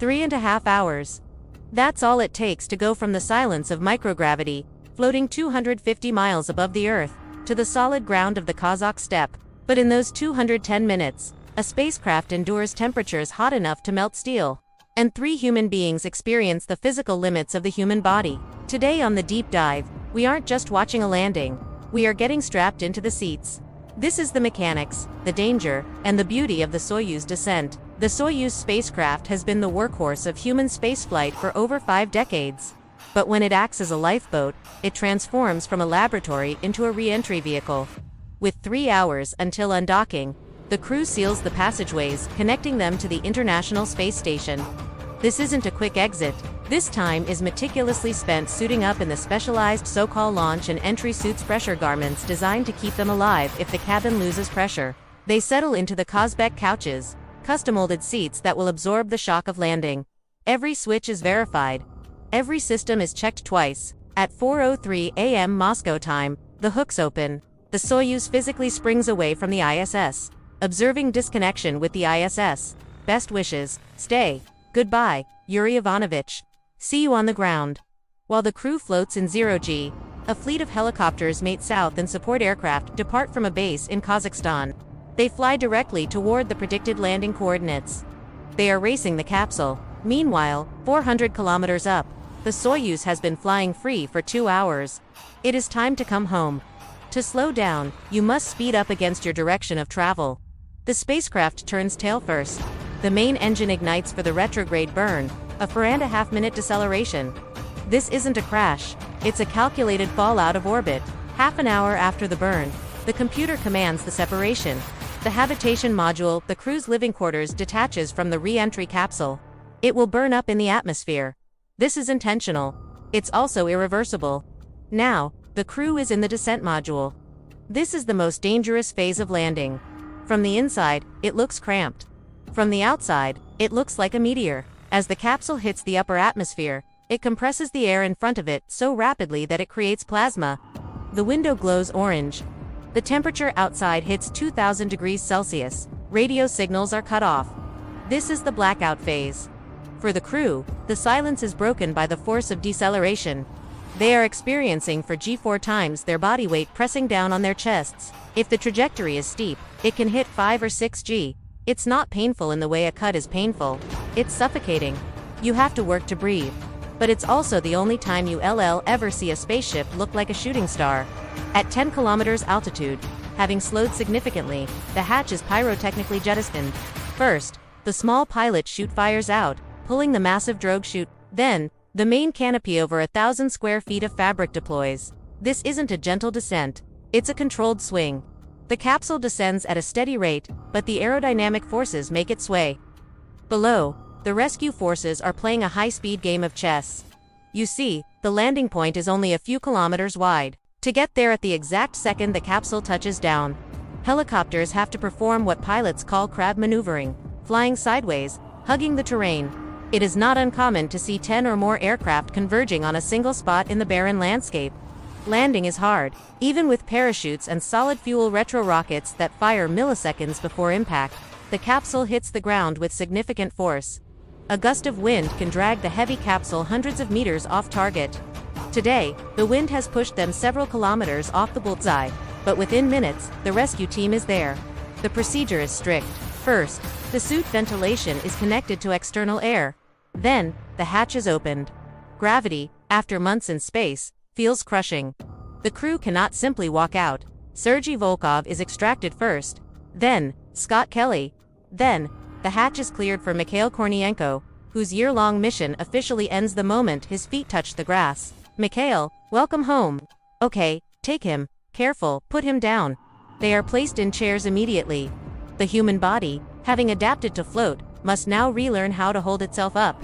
3.5 hours. That's all it takes to go from the silence of microgravity, floating 250 miles above the Earth, to the solid ground of the Kazakh steppe. But in those 210 minutes, a spacecraft endures temperatures hot enough to melt steel. And 3 human beings experience the physical limits of the human body. Today on the deep dive, we aren't just watching a landing, we are getting strapped into the seats. This is the mechanics, the danger, and the beauty of the Soyuz descent. The Soyuz spacecraft has been the workhorse of human spaceflight for over 5 decades. But when it acts as a lifeboat, it transforms from a laboratory into a re-entry vehicle. With 3 hours until undocking, the crew seals the passageways connecting them to the International Space Station. This isn't a quick exit. This time is meticulously spent suiting up in the specialized so-called launch and entry suits, pressure garments designed to keep them alive if the cabin loses pressure. They settle into the Kazakh couches, custom-molded seats that will absorb the shock of landing. Every switch is verified. Every system is checked twice. At 4:03 a.m. Moscow time, the hooks open. The Soyuz physically springs away from the ISS. Observing disconnection with the ISS. Best wishes. Stay. Goodbye, Yuri Ivanovich. See you on the ground. While the crew floats in 0G, a fleet of helicopters mate south and support aircraft depart from a base in Kazakhstan. They fly directly toward the predicted landing coordinates. They are racing the capsule. Meanwhile, 400 kilometers up, the Soyuz has been flying free for 2 hours. It is time to come home. To slow down, you must speed up against your direction of travel. The spacecraft turns tail first. The main engine ignites for the retrograde burn, a 4.5-minute deceleration. This isn't a crash, it's a calculated fall out of orbit. Half an hour after the burn, the computer commands the separation. The habitation module, the crew's living quarters, detaches from the re-entry capsule. It will burn up in the atmosphere. This is intentional. It's also irreversible. Now, the crew is in the descent module. This is the most dangerous phase of landing. From the inside, it looks cramped. From the outside, it looks like a meteor. As the capsule hits the upper atmosphere, it compresses the air in front of it so rapidly that it creates plasma. The window glows orange. The temperature outside hits 2000 degrees Celsius. Radio signals are cut off. This is the blackout phase. For the crew, the silence is broken by the force of deceleration. They are experiencing 4 times their body weight pressing down on their chests. If the trajectory is steep, it can hit 5 or 6G. It's not painful in the way a cut is painful. It's suffocating. You have to work to breathe. But it's also the only time you ever see a spaceship look like a shooting star. At 10 kilometers altitude, having slowed significantly, the hatch is pyrotechnically jettisoned. First, the small pilot chute fires out, pulling the massive drogue chute. Then, the main canopy over 1,000 square feet of fabric deploys. This isn't a gentle descent. It's a controlled swing. The capsule descends at a steady rate, but the aerodynamic forces make it sway. Below, the rescue forces are playing a high-speed game of chess. You see, the landing point is only a few kilometers wide. To get there at the exact second the capsule touches down, helicopters have to perform what pilots call crab maneuvering, flying sideways, hugging the terrain. It is not uncommon to see 10 or more aircraft converging on a single spot in the barren landscape. Landing is hard, even with parachutes and solid-fuel retro-rockets that fire milliseconds before impact. The capsule hits the ground with significant force. A gust of wind can drag the heavy capsule hundreds of meters off target. Today, the wind has pushed them several kilometers off the bullseye, but within minutes, the rescue team is there. The procedure is strict. First, the suit ventilation is connected to external air. Then, the hatch is opened. Gravity, after months in space, feels crushing. The crew cannot simply walk out. Sergei Volkov is extracted first. Then, Scott Kelly. Then, the hatch is cleared for Mikhail Kornienko, whose year-long mission officially ends the moment his feet touch the grass. Mikhail, welcome home. Okay, take him. Careful, put him down. They are placed in chairs immediately. The human body, having adapted to float, must now relearn how to hold itself up.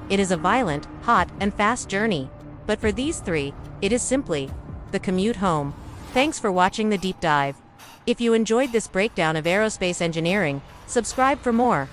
It is a violent, hot, and fast journey. But for these 3, it is simply the commute home. Thanks for watching the deep dive. If you enjoyed this breakdown of aerospace engineering, subscribe for more.